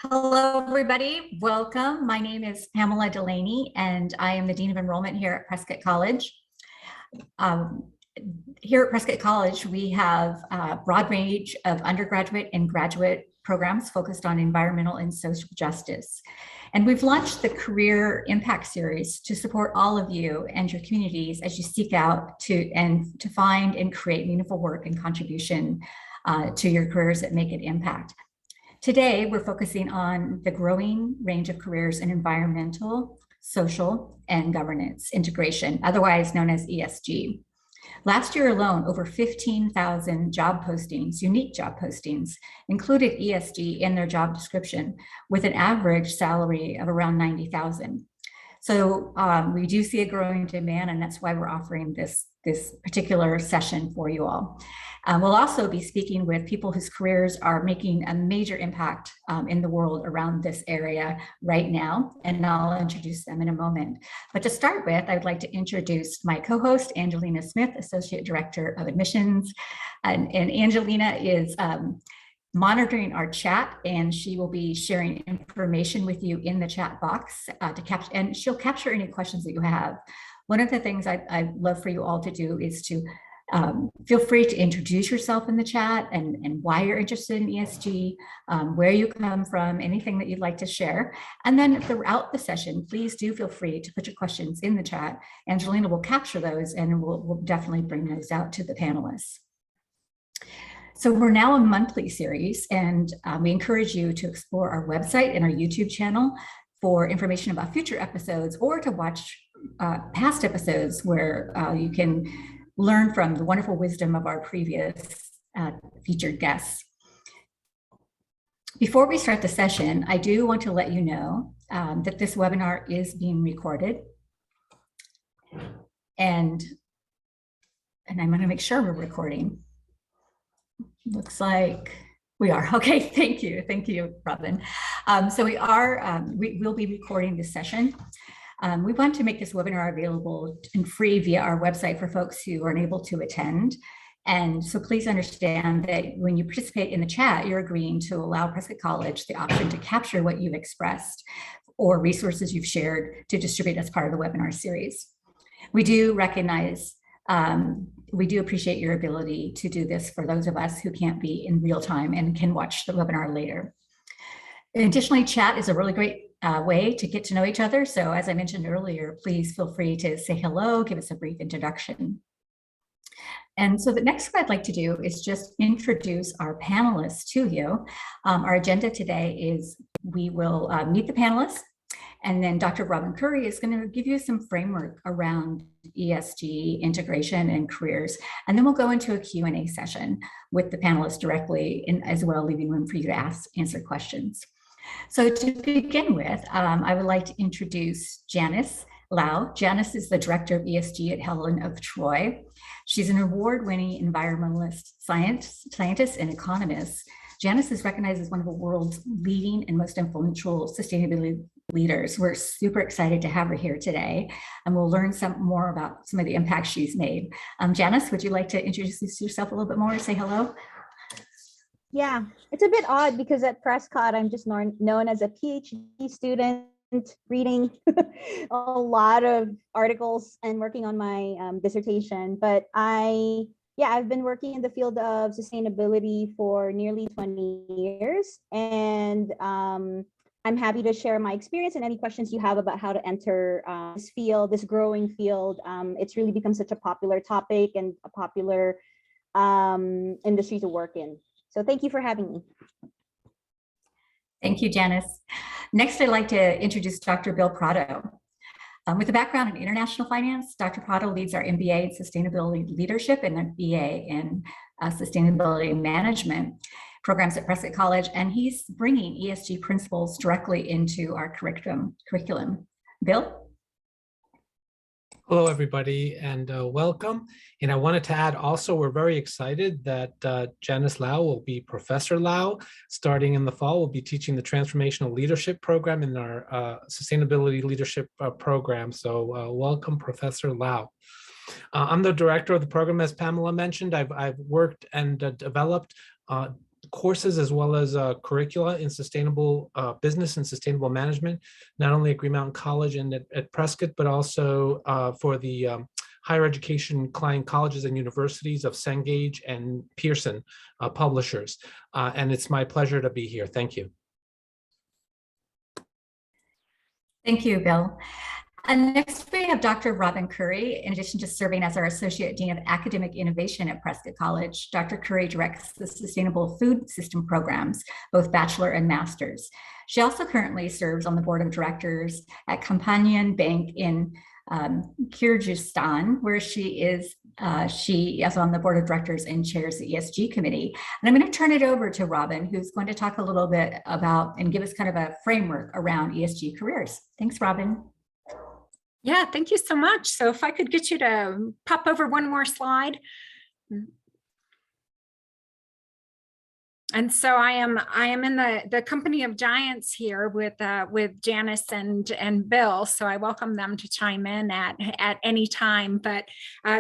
Hello, everybody. Welcome. My name is Pamela Delaney, and I am the Dean of Enrollment here at Prescott College. Um, Here at Prescott College, we have a broad range of undergraduate and graduate programs focused on environmental and social justice. And we've launched the Career Impact Series to support all of you and your communities as you seek out to find and create meaningful work and contribution to your careers that make an impact. Today, we're focusing on the growing range of careers in environmental, social, and governance integration, otherwise known as ESG. Last year alone, over 15,000 job postings, unique job postings, included ESG in their job description with an average salary of around 90,000. So we do see a growing demand, and that's why we're offering this particular session for you all. We'll also be speaking with people whose careers are making a major impact in the world around this area right now, and I'll introduce them in a moment. But to start with, I'd like to introduce my co-host, Angelina Smith, Associate Director of Admissions. And Angelina is monitoring our chat, and she will be sharing information with you in the chat box and she'll capture any questions that you have. One of the things I'd love for you all to do is to feel free to introduce yourself in the chat and why you're interested in ESG, where you come from, anything that you'd like to share. And then throughout the session, please do feel free to put your questions in the chat. Angelina will capture those, and we'll definitely bring those out to the panelists. So we're now a monthly series, and we encourage you to explore our website and our YouTube channel for information about future episodes, or to watch past episodes where you can learn from the wonderful wisdom of our previous featured guests. Before we start the session, I do want to let you know that this webinar is being recorded. And I'm going to make sure we're recording. Looks like we are. Okay, thank you. Thank you, Robin. So we will be recording this session. We want to make this webinar available and free via our website for folks who are unable to attend. And so please understand that when you participate in the chat, you're agreeing to allow Prescott College the option to capture what you've expressed or resources you've shared to distribute as part of the webinar series. We do recognize, we do appreciate your ability to do this for those of us who can't be in real time and can watch the webinar later. Additionally, chat is a really great way to get to know each other. So as I mentioned earlier, please feel free to say hello, give us a brief introduction. And so the next what I'd like to do is just introduce our panelists to you. Our agenda today is we will meet the panelists, and then Dr. Robin Currey is going to give you some framework around ESG integration and careers. And then we'll go into a Q&A session with the panelists directly, and as well leaving room for you to answer questions. So to begin with, I would like to introduce Janice Lau. Janice is the Director of ESG at Helen of Troy. She's an award-winning environmentalist, scientist, and economist. Janice is recognized as one of the world's leading and most influential sustainability leaders. We're super excited to have her here today, and we'll learn some more about some of the impacts she's made. Janice, would you like to introduce yourself a little bit more, say hello? Yeah, it's a bit odd because at Prescott, I'm just known as a Ph.D. student, reading a lot of articles and working on my dissertation. But I've been working in the field of sustainability for nearly 20 years. And I'm happy to share my experience and any questions you have about how to enter this field, this growing field. It's really become such a popular topic and a popular industry to work in. So thank you for having me. Thank you, Janice. Next, I'd like to introduce Dr. Bill Prado. With a background in international finance, Dr. Prado leads our M.B.A. in sustainability leadership and an B.A. in sustainability management programs at Prescott College, and he's bringing ESG principles directly into our curriculum. Bill? Hello, everybody, and welcome. And I wanted to add also, we're very excited that Janice Lau will be Professor Lau. Starting in the fall, we'll be teaching the Transformational Leadership Program in our Sustainability Leadership Program. So welcome, Professor Lau. I'm the director of the program, as Pamela mentioned. I've worked and developed courses as well as curricula in sustainable business and sustainable management, not only at Green Mountain College and at Prescott, but also for the higher education client colleges and universities of Cengage and Pearson publishers. And it's my pleasure to be here. Thank you. Thank you, Bill. And next we have Dr. Robin Currey. In addition to serving as our Associate Dean of Academic Innovation at Prescott College, Dr. Currey directs the Sustainable Food System programs, both bachelor and master's. She also currently serves on the board of directors at Companion Bank in Kyrgyzstan, where she is on the board of directors and chairs the ESG committee. And I'm going to turn it over to Robin, who's going to talk a little bit about and give us kind of a framework around ESG careers. Thanks, Robin. Yeah, thank you so much. So if I could get you to pop over one more slide. And so I am in the company of giants here with Janice and Bill. So I welcome them to chime in at any time. But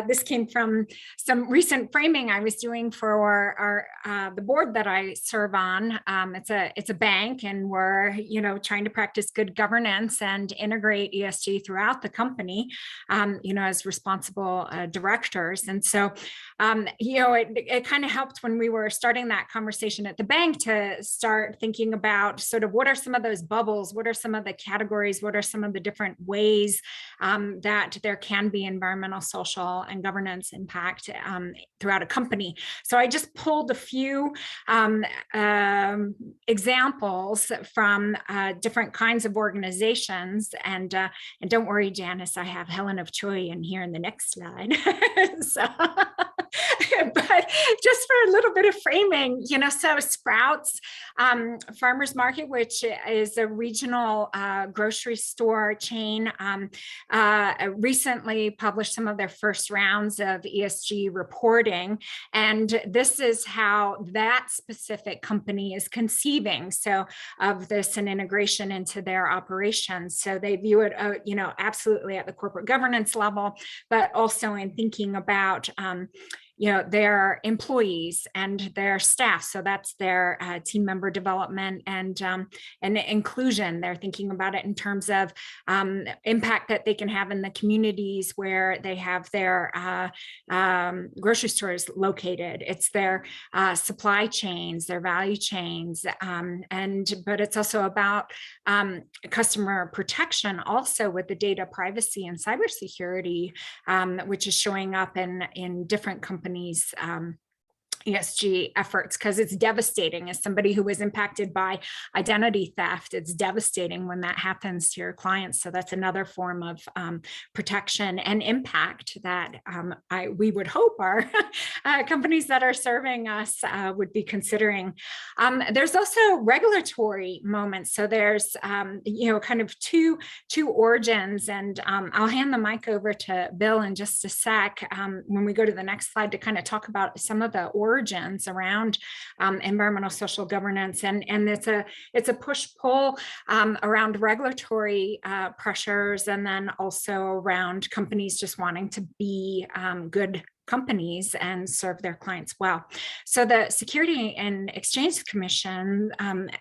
this came from some recent framing I was doing for the board that I serve on. It's a bank, and we're trying to practice good governance and integrate ESG throughout the company, as responsible directors. And so it kind of helped when we were starting that conversation at the bank to start thinking about sort of what are some of those bubbles, what are some of the categories, what are some of the different ways that there can be environmental, social, and governance impact throughout a company. So I just pulled a few examples from different kinds of organizations, and don't worry, Janice, I have Helen of Troy in here in the next slide. So. But just for a little bit of framing, so Sprouts Farmers Market, which is a regional grocery store chain, recently published some of their first rounds of ESG reporting. And this is how that specific company is conceiving of this and integration into their operations. So they view it, absolutely at the corporate governance level, but also in thinking about their employees and their staff. So that's their team member development and inclusion. They're thinking about it in terms of impact that they can have in the communities where they have their grocery stores located. It's their supply chains, their value chains, but it's also about customer protection, also with the data privacy and cybersecurity, which is showing up in different companies' ESG efforts, because it's devastating. As somebody who was impacted by identity theft, it's devastating when that happens to your clients. So that's another form of protection and impact that we would hope our companies that are serving us would be considering. There's also regulatory moments. So there's kind of two origins, and I'll hand the mic over to Bill in just a sec when we go to the next slide to kind of talk about some of the origins around environmental social governance, and it's a push-pull around regulatory pressures, and then also around companies just wanting to be good companies and serve their clients well. So the Security and Exchange Commission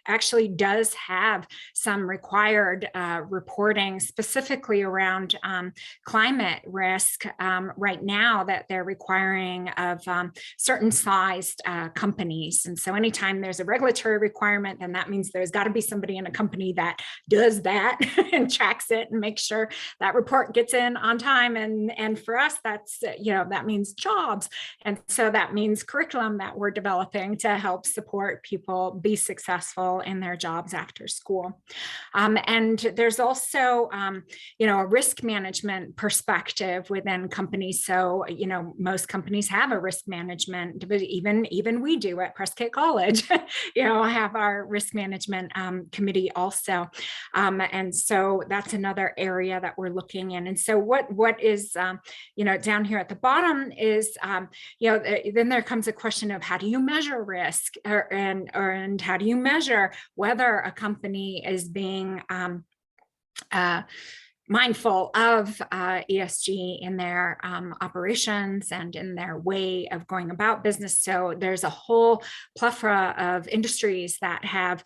actually does have some required reporting specifically around climate risk right now that they're requiring of certain sized companies. And so anytime there's a regulatory requirement, then that means there's got to be somebody in a company that does that and tracks it and makes sure that report gets in on time. And for us, that's, that means jobs. And so that means curriculum that we're developing to help support people be successful in their jobs after school. And there's also, a risk management perspective within companies. So, most companies have a risk management, but even we do at Prescott College, have our risk management committee also. And so that's another area that we're looking in. And so what is, down here at the bottom is, then there comes a question of how do you measure risk and how do you measure whether a company is being mindful of ESG in their operations and in their way of going about business. So there's a whole plethora of industries that have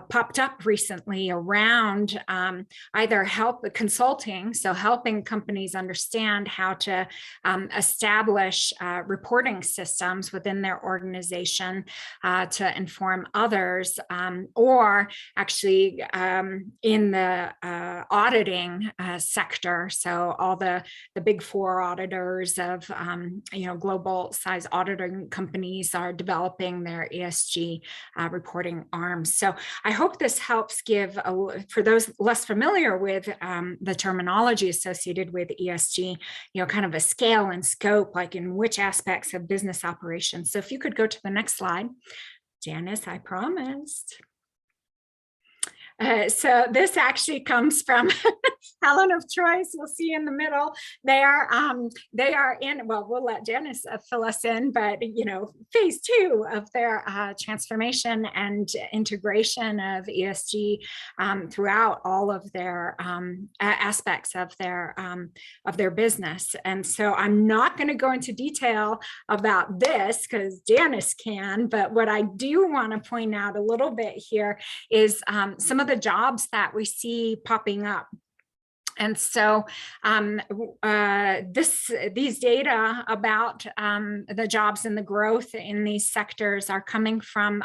popped up recently around either consulting, so helping companies understand how to establish reporting systems within their organization to inform others, or actually in the auditing sector. So all the big four auditors of global size auditing companies are developing their ESG reporting arms. So I hope this helps give, for those less familiar with the terminology associated with ESG, kind of a scale and scope, like in which aspects of business operations. So if you could go to the next slide, Janice, I promised. So this actually comes from Helen of Troyes. We'll see in the middle. They are in, well, we'll let Janice fill us in, but phase 2 of their transformation and integration of ESG throughout all of their aspects of their business. And so I'm not going to go into detail about this because Janice can, but what I do want to point out a little bit here is some of the jobs that we see popping up. And so these data about the jobs and the growth in these sectors are coming from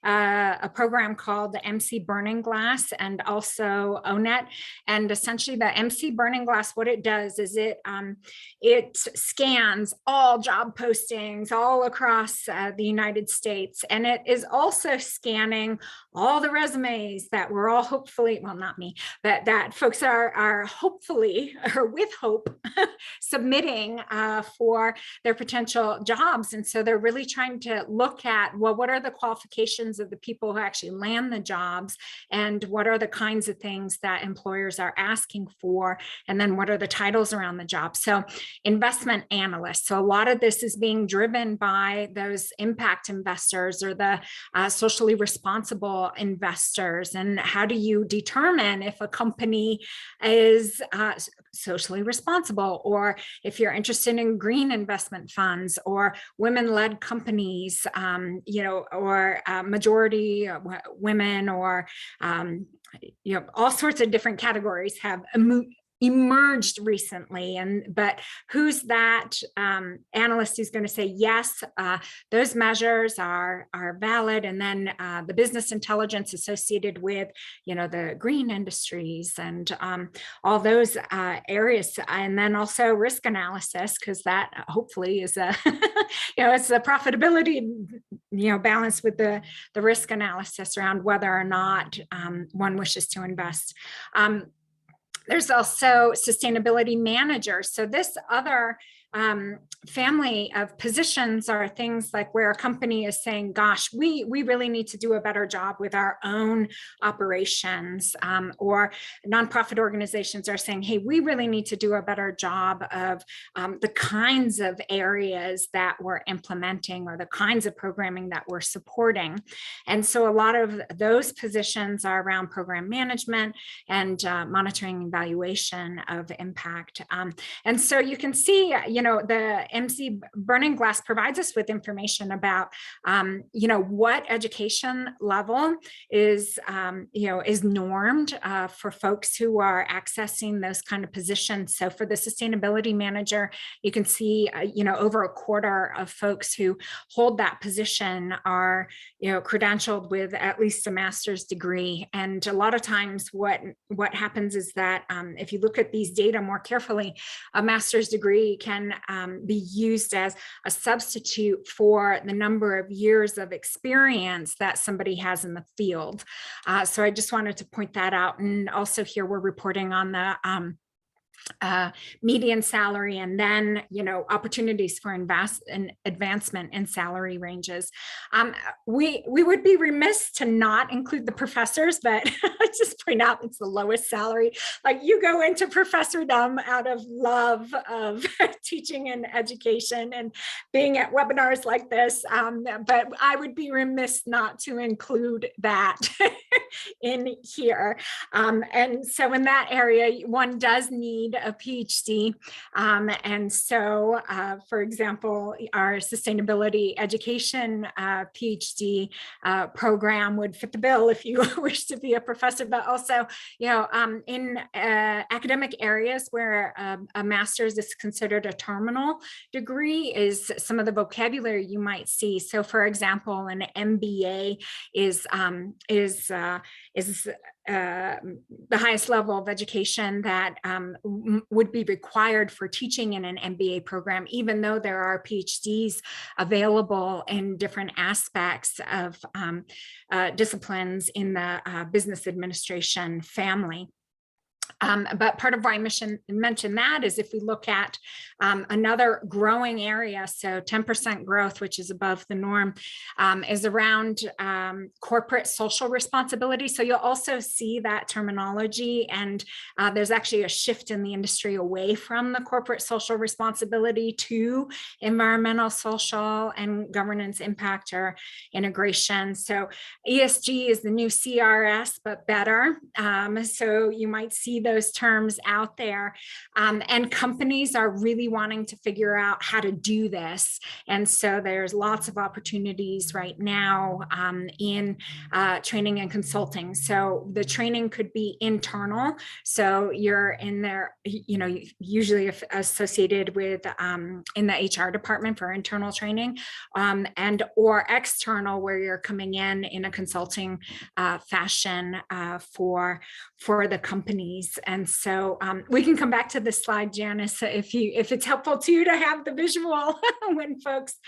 a program called the MC Burning Glass and also ONET. And essentially the MC Burning Glass, what it does is it scans all job postings all across the United States. And it is also scanning all the resumes that we're all hopefully, well, not me, but that folks are hopefully, or with hope, submitting for their potential jobs. And so they're really trying to look at, well, what are the qualifications of the people who actually land the jobs, and what are the kinds of things that employers are asking for, and then what are the titles around the job. So investment analysts. So a lot of this is being driven by those impact investors or the socially responsible investors. And how do you determine if a company is socially responsible, or if you're interested in green investment funds or women-led companies, or majority women, or all sorts of different categories have emerged recently. But who's that analyst who's going to say, yes, those measures are valid, and then the business intelligence associated with the green industries and all those areas, and then also risk analysis, because that hopefully is a it's a profitability balance with the risk analysis around whether or not one wishes to invest. There's also sustainability managers. So this other family of positions are things like where a company is saying, gosh, we really need to do a better job with our own operations, or nonprofit organizations are saying, hey, we really need to do a better job of the kinds of areas that we're implementing or the kinds of programming that we're supporting. And so a lot of those positions are around program management and monitoring and evaluation of impact. And so you can see, the MC Burning Glass provides us with information about, what education level is normed for folks who are accessing those kind of positions. So for the sustainability manager, you can see, over a quarter of folks who hold that position are, credentialed with at least a master's degree. And a lot of times what happens is that if you look at these data more carefully, a master's degree can be used as a substitute for the number of years of experience that somebody has in the field. So I just wanted to point that out. And also here we're reporting on the median salary, and then opportunities for advancement in salary ranges. We would be remiss to not include the professors, but I just point out it's the lowest salary. Like, you go into professordom out of love of teaching and education and being at webinars like this, but I would be remiss not to include that in here. And so in that area, one does need a PhD. And so, for example, our sustainability education PhD program would fit the bill if you wish to be a professor, but also, in academic areas where a master's is considered a terminal degree is some of the vocabulary you might see. So, for example, an M.B.A. is the highest level of education that would be required for teaching in an M.B.A. program, even though there are PhDs available in different aspects of disciplines in the business administration family. But part of why I mentioned that is if we look at another growing area, so 10% growth, which is above the norm, is around corporate social responsibility. So you'll also see that terminology, and there's actually a shift in the industry away from the corporate social responsibility to environmental, social, and governance impact or integration. So ESG is the new CRS, but better. So you might see those terms out there, and companies are really wanting to figure out how to do this. And so there's lots of opportunities right now in training and consulting. So the training could be internal. So you're in there, usually associated with in the HR department for internal training, and or external, where you're coming in a consulting fashion for the companies. And so we can come back to this slide, Janice, if it's helpful to you to have the visual when folks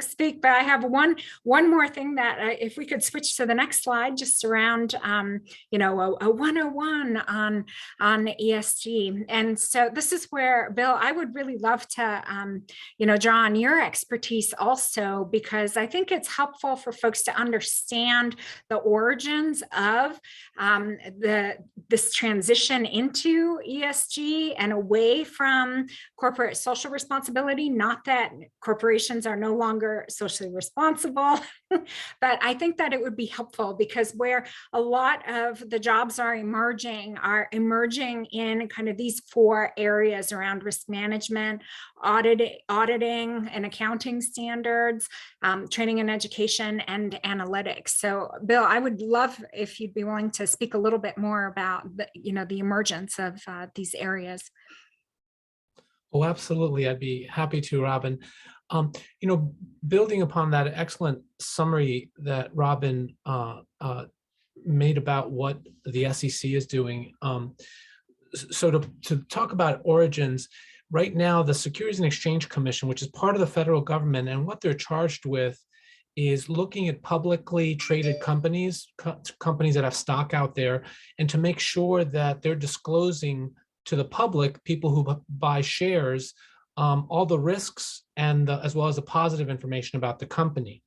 speak. But I have one more thing that if we could switch to the next slide, just around a 101 on ESG. And so this is where, Bill, I would really love to draw on your expertise also, because I think it's helpful for folks to understand the origins of this transition into ESG and away from corporate social responsibility. Not that corporations are no longer socially responsible, but I think that it would be helpful, because where a lot of the jobs are emerging in kind of these four areas around risk management, auditing and accounting standards, training and education, and analytics. So Bill, I would love if you'd be willing to speak a little bit more about the emergence of these areas. Oh, absolutely. I'd be happy to, Robin. Building upon that excellent summary that Robin made about what the SEC is doing. So to talk about origins, right now, the Securities and Exchange Commission, which is part of the federal government, and what they're charged with is looking at publicly traded companies, companies that have stock out there, and to make sure that they're disclosing to the public, people who buy shares, all the risks and as well as the positive information about the company.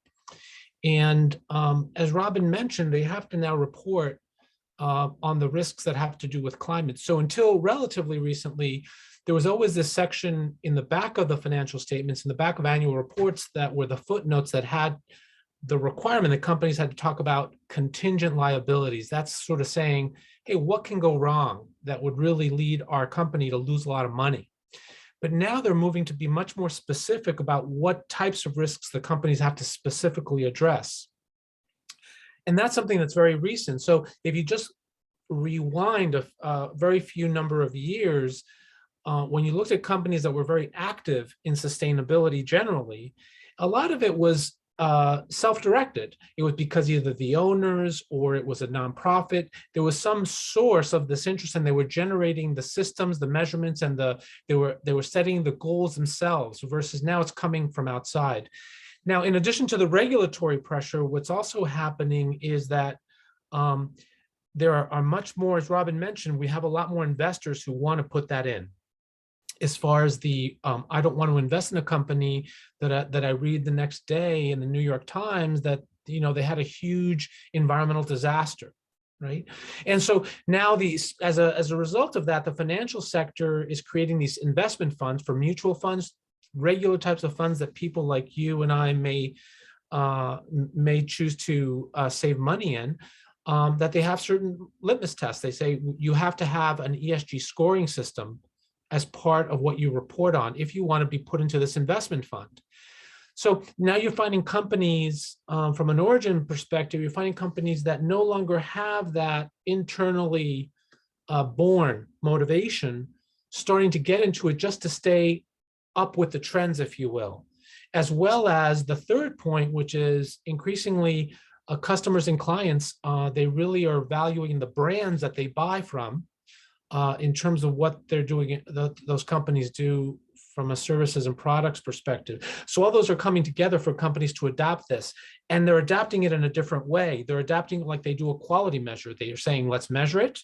And as Robin mentioned, they have to now report on the risks that have to do with climate. So until relatively recently, there was always this section in the back of the financial statements, in the back of annual reports, that were the footnotes that had the requirement that companies had to talk about contingent liabilities. That's sort of saying, hey, what can go wrong that would really lead our company to lose a lot of money? But now they're moving to be much more specific about what types of risks the companies have to specifically address. And that's something that's very recent. So if you just rewind a very few number of years, when you looked at companies that were very active in sustainability generally, a lot of it was self-directed. It was because either the owners or it was a nonprofit. There was some source of this interest, and they were generating the systems, the measurements, and they were setting the goals themselves, versus now it's coming from outside. Now, in addition to the regulatory pressure, what's also happening is that there are much more, as Robin mentioned, we have a lot more investors who want to put that in. as far as the I don't want to invest in a company that I read the next day in the New York Times that they had a huge environmental disaster, right? And so now these, as a result of that, the financial sector is creating these investment funds for mutual funds, regular types of funds that people like you and I may choose to save money in. That they have certain litmus tests. They say you have to have an ESG scoring system as part of what you report on if you want to be put into this investment fund. So now you're finding companies, from an origin perspective, you're finding companies that no longer have that internally born motivation, starting to get into it just to stay up with the trends, if you will. As well as the third point, which is increasingly customers and clients, they really are valuing the brands that they buy from in terms of what they're doing, those companies do from a services and products perspective. So all those are coming together for companies to adapt this, and they're adapting it in a different way. They're adapting it like they do a quality measure. They are saying, let's measure it.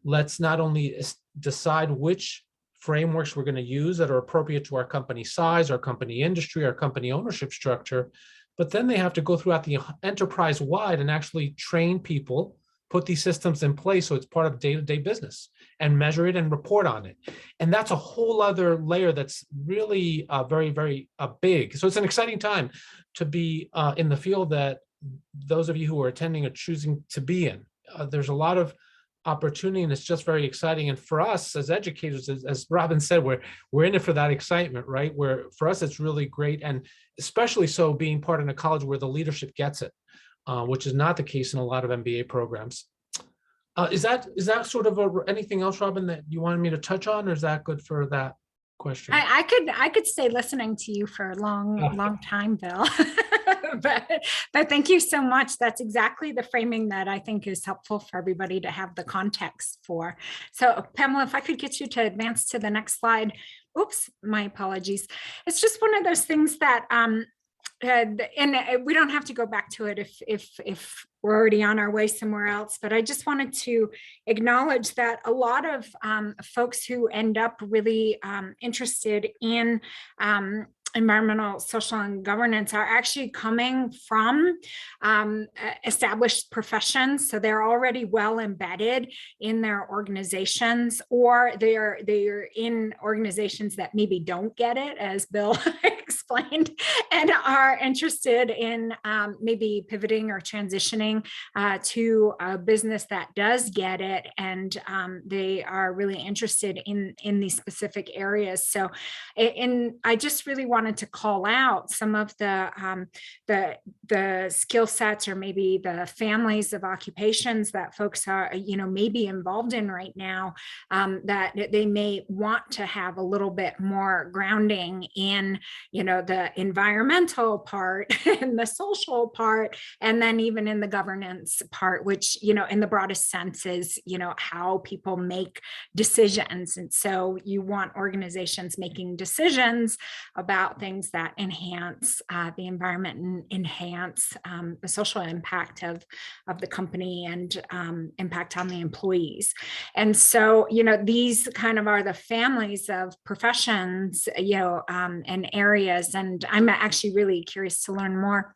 Let's not only decide which frameworks we're going to use that are appropriate to our company size, our company industry, our company ownership structure, but then they have to go throughout the enterprise wide and actually train people, put these systems in place so it's part of day-to-day business, and measure it and report on it. And that's a whole other layer that's really very, very big. So it's an exciting time to be in the field that those of you who are attending are choosing to be in. There's a lot of opportunity, and it's just very exciting. And for us as educators, as Robin said, we're in it for that excitement, right? Where for us it's really great, and especially so being part in a college where the leadership gets it, which is not the case in a lot of MBA programs. Is that sort of anything else, Robin, that you wanted me to touch on, or is that good for that question? I could stay listening to you for a long time, Bill. but thank you so much. That's exactly the framing that I think is helpful for everybody to have the context for. So Pamela, if I could get you to advance to the next slide. Oops, my apologies. It's just one of those things that and we don't have to go back to it if we're already on our way somewhere else, but I just wanted to acknowledge that a lot of folks who end up really interested in environmental, social, and governance are actually coming from established professions. So they're already well embedded in their organizations, or they're in organizations that maybe don't get it, as Bill explained, and are interested in maybe pivoting or transitioning to a business that does get it, and they are really interested in these specific areas. So I just really wanted to call out some of the skill sets, or maybe the families of occupations that folks are, maybe involved in right now, that they may want to have a little bit more grounding in, the environmental part and the social part, and then even in the governance part, which, in the broadest sense is, how people make decisions. And so you want organizations making decisions about things that enhance the environment and enhance the social impact of the company and impact on the employees. And so, these kind of are the families of professions, and areas. And I'm actually really curious to learn more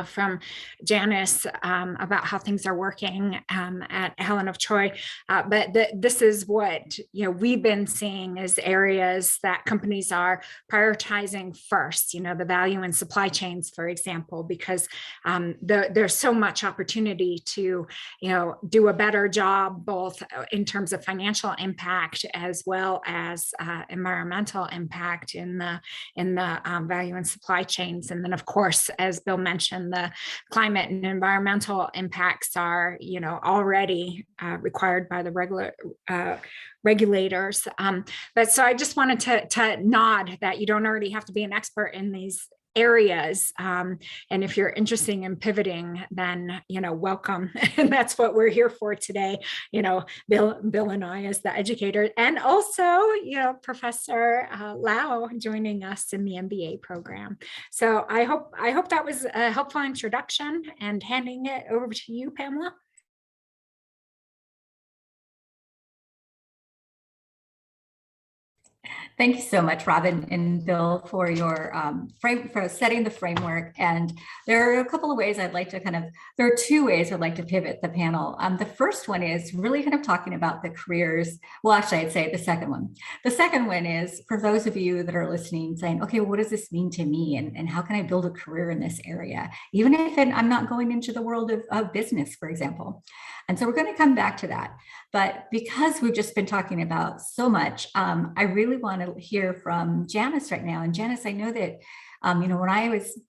from Janice about how things are working at Helen of Troy. But this is what we've been seeing as areas that companies are prioritizing first, the value in supply chains, for example, because there's so much opportunity to do a better job, both in terms of financial impact as well as environmental impact in the value in supply chains. And then, of course, as Bill mentioned, the climate and environmental impacts are, already required by the regulators. But so I just wanted to nod that you don't already have to be an expert in these areas. And if you're interested in pivoting, then, welcome. And that's what we're here for today. Bill and I as the educator, and also, Professor Lau joining us in the M.B.A. program. So I hope that was a helpful introduction, and handing it over to you, Pamela. Thank you so much, Robin and Bill, for your for setting the framework. And there are a couple of ways I'd like to there are two ways I'd like to pivot the panel. The first one is really kind of talking about the careers. Well, actually, I'd say the second one. The second one is for those of you that are listening, saying, okay, what does this mean to me? And how can I build a career in this area? Even if I'm not going into the world of business, for example. And so we're going to come back to that. But because we've just been talking about so much, I really want to hear from Janice right now. And Janice, I know that, when I was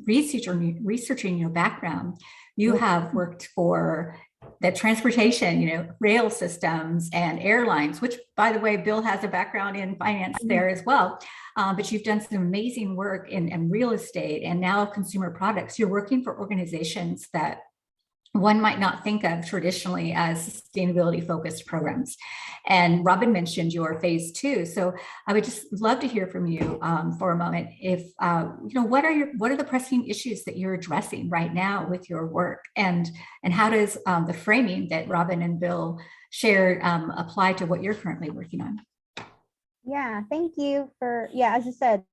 researching your background, you have worked for the transportation, rail systems and airlines, which, by the way, Bill has a background in finance there as well. But you've done some amazing work in real estate and now consumer products. You're working for organizations that one might not think of traditionally as sustainability focused programs. And Robin mentioned your phase 2. So I would just love to hear from you for a moment. If, what are the pressing issues that you're addressing right now with your work? And how does the framing that Robin and Bill shared apply to what you're currently working on? Yeah, thank you for, as I said,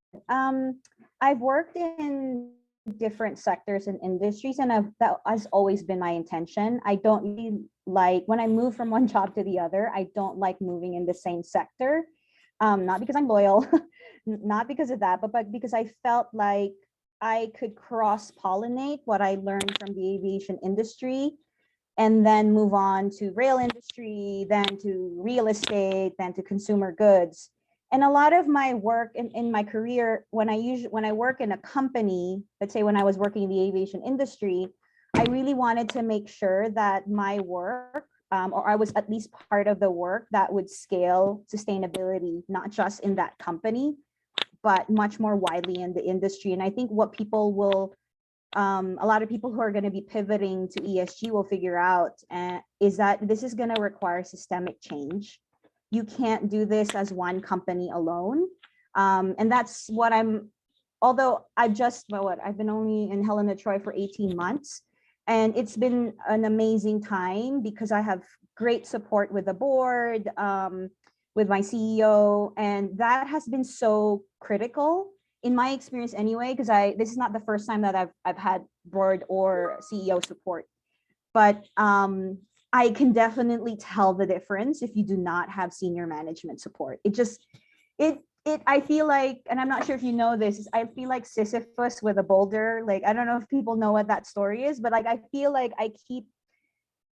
I've worked in different sectors and industries, and that has always been my intention. I don't really like, when I move from one job to the other, I don't like moving in the same sector. Not because I'm loyal, not because of that, but because I felt like I could cross-pollinate what I learned from the aviation industry and then move on to rail industry, then to real estate, then to consumer goods. And a lot of my work in my career, when I work in a company, let's say when I was working in the aviation industry, I really wanted to make sure that my work, or I was at least part of the work that would scale sustainability, not just in that company, but much more widely in the industry. And I think what people will, a lot of people who are going to be pivoting to ESG will figure out is that this is going to require systemic change. You can't do this as one company alone. And that's what although I've been only in Helen of Troy for 18 months, and it's been an amazing time because I have great support with the board, with my CEO, and that has been so critical in my experience anyway, because this is not the first time that I've had board or CEO support. But I can definitely tell the difference if you do not have senior management support. I feel like, and I'm not sure if you know this, I feel like Sisyphus with a boulder. Like, I don't know if people know what that story is, but like, I feel like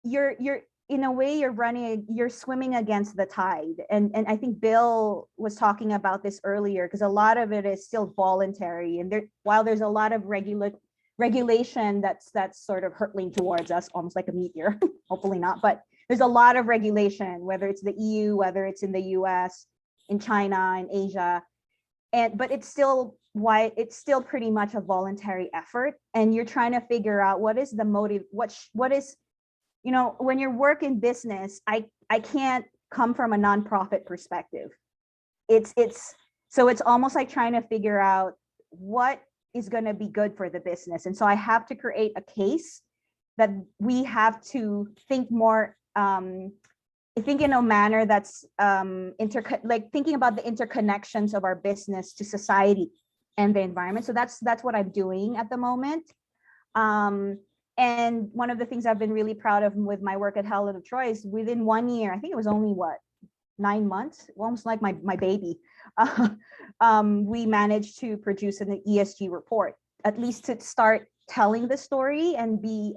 you're in a way you're swimming against the tide. And I think Bill was talking about this earlier, because a lot of it is still voluntary. And while there's a lot of regulation that's sort of hurtling towards us, almost like a meteor, hopefully not, but there's a lot of regulation, whether it's the EU, whether it's in the US, in China, in Asia, but it's still pretty much a voluntary effort. And you're trying to figure out what is the motive, what is, when you work in business, I can't come from a nonprofit perspective. So it's almost like trying to figure out what is going to be good for the business. And so I have to create a case that we have to think more, think in a manner that's thinking about the interconnections of our business to society and the environment. So that's what I'm doing at the moment. And one of the things I've been really proud of with my work at Helen of Troy is within 1 year, I think it was only 9 months, almost like my baby, we managed to produce an ESG report, at least to start telling the story and be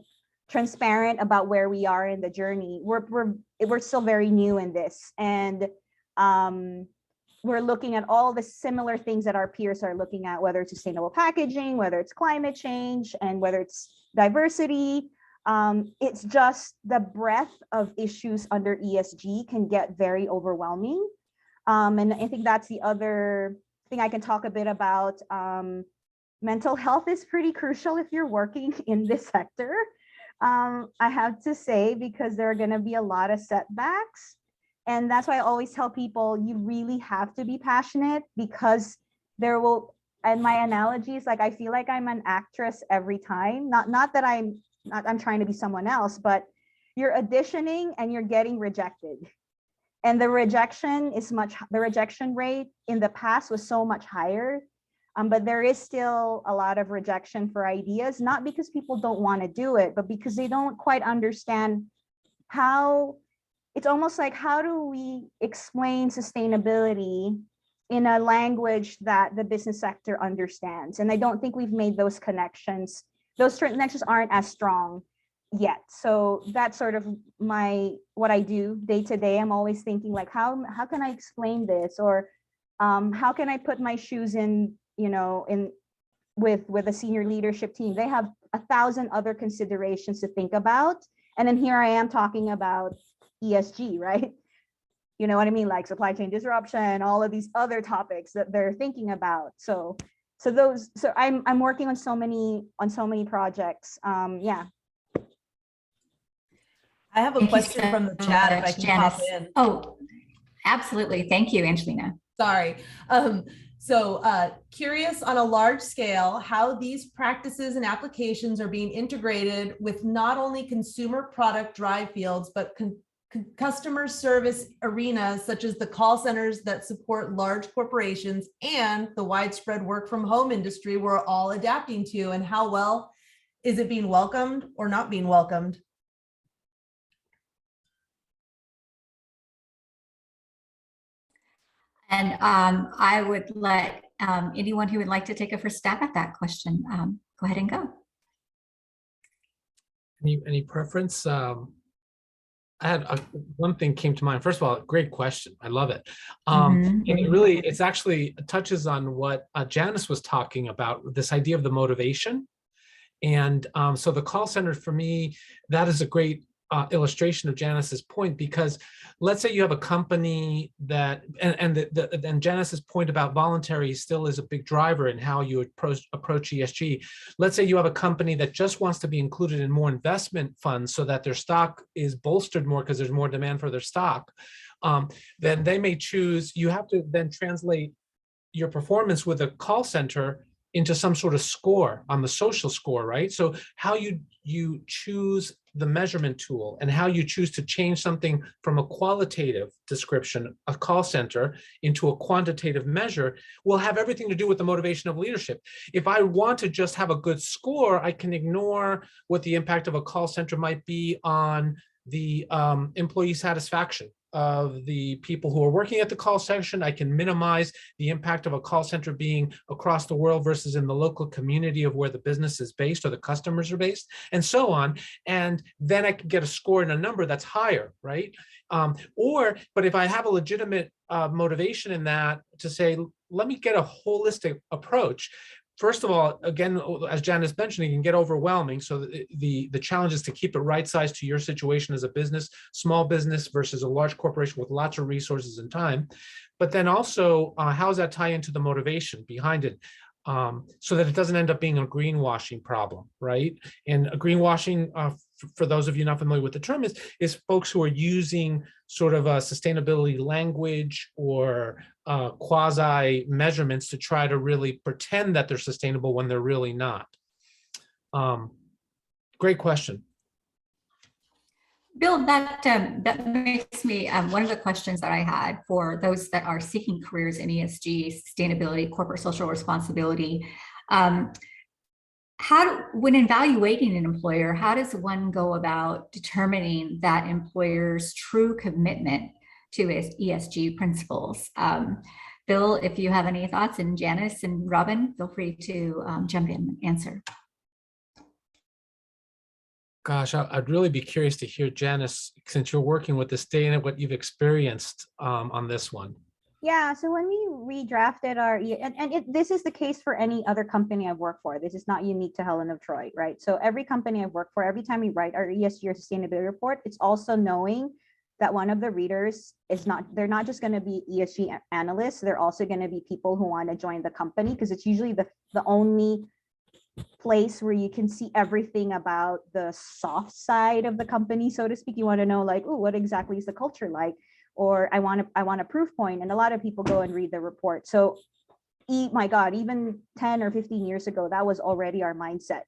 transparent about where we are in the journey. We're still very new in this, and we're looking at all the similar things that our peers are looking at, whether it's sustainable packaging, whether it's climate change, and whether it's diversity. It's just the breadth of issues under ESG can get very overwhelming. And I think that's the other thing I can talk a bit about. Mental health is pretty crucial if you're working in this sector. I have to say, because there are going to be a lot of setbacks. And that's why I always tell people, you really have to be passionate, because there will, and my analogy is like, I feel like I'm an actress every time. Not that I'm trying to be someone else, but you're auditioning and you're getting rejected. And the rejection rate in the past was so much higher. But there is still a lot of rejection for ideas, not because people don't want to do it, but because they don't quite understand how. It's almost like, how do we explain sustainability in a language that the business sector understands? And I don't think we've made those connections. Those connections aren't as strong yet. So that's sort of what I do day to day. I'm always thinking like, how can I explain this? Or how can I put my shoes in, with a senior leadership team? They have 1,000 other considerations to think about. And then here I am talking about ESG, right? You know what I mean? Like supply chain disruption, all of these other topics that they're thinking about. So I'm working on so many projects. Yeah. I have a question from the chat if I can Janice. pop in. Oh, absolutely. Thank you, Angelina. Sorry. Curious on a large scale how these practices and applications are being integrated with not only consumer product drive fields, but customer service arenas such as the call centers that support large corporations and the widespread work from home industry we're all adapting to, and how well is it being welcomed or not being welcomed? And I would let anyone who would like to take a first stab at that question, go ahead and go. Any preference? I had one thing came to mind. First of all, great question. I love it. And it's actually touches on what Janice was talking about, this idea of the motivation. And so the call center, for me, that is a great illustration of Janice's point, because let's say you have a company that, and Janice's point about voluntary still is a big driver in how you approach ESG. Let's say you have a company that just wants to be included in more investment funds so that their stock is bolstered more because there's more demand for their stock. Then they may choose, you have to then translate your performance with a call center into some sort of score on the social score, right? So how you choose the measurement tool and how you choose to change something from a qualitative description, a call center, into a quantitative measure will have everything to do with the motivation of leadership. If I want to just have a good score, I can ignore what the impact of a call center might be on the employee satisfaction of the people who are working at the call section. I can minimize the impact of a call center being across the world versus in the local community of where the business is based or the customers are based, and so on. And then I can get a score and a number that's higher, right? But if I have a legitimate motivation in that to say, let me get a holistic approach. First of all, again, as Janice mentioned, it can get overwhelming. So the challenge is to keep it right-sized to your situation as a business, small business versus a large corporation with lots of resources and time. But then also, how does that tie into the motivation behind it? So that it doesn't end up being a greenwashing problem, right? And a greenwashing, for those of you not familiar with the term, is folks who are using sort of a sustainability language or quasi measurements to try to really pretend that they're sustainable when they're really not. Great question. Bill, that makes me, one of the questions that I had for those that are seeking careers in ESG, sustainability, corporate social responsibility, when evaluating an employer, how does one go about determining that employer's true commitment to ESG principles? Bill, if you have any thoughts, and Janice and Robin, feel free to jump in and answer. Gosh, I'd really be curious to hear, Janice, since you're working with this data, what you've experienced on this one. Yeah, so when we redrafted this is the case for any other company I've worked for. This is not unique to Helen of Troy, right? So every company I've worked for, every time we write our ESG or sustainability report, it's also knowing that one of the readers they're not just going to be ESG analysts, they're also going to be people who want to join the company, because it's usually the only place where you can see everything about the soft side of the company, so to speak. You want to know, like, oh, what exactly is the culture like? Or I want a proof point, and a lot of people go and read the report. So, my God, even 10 or 15 years ago, that was already our mindset.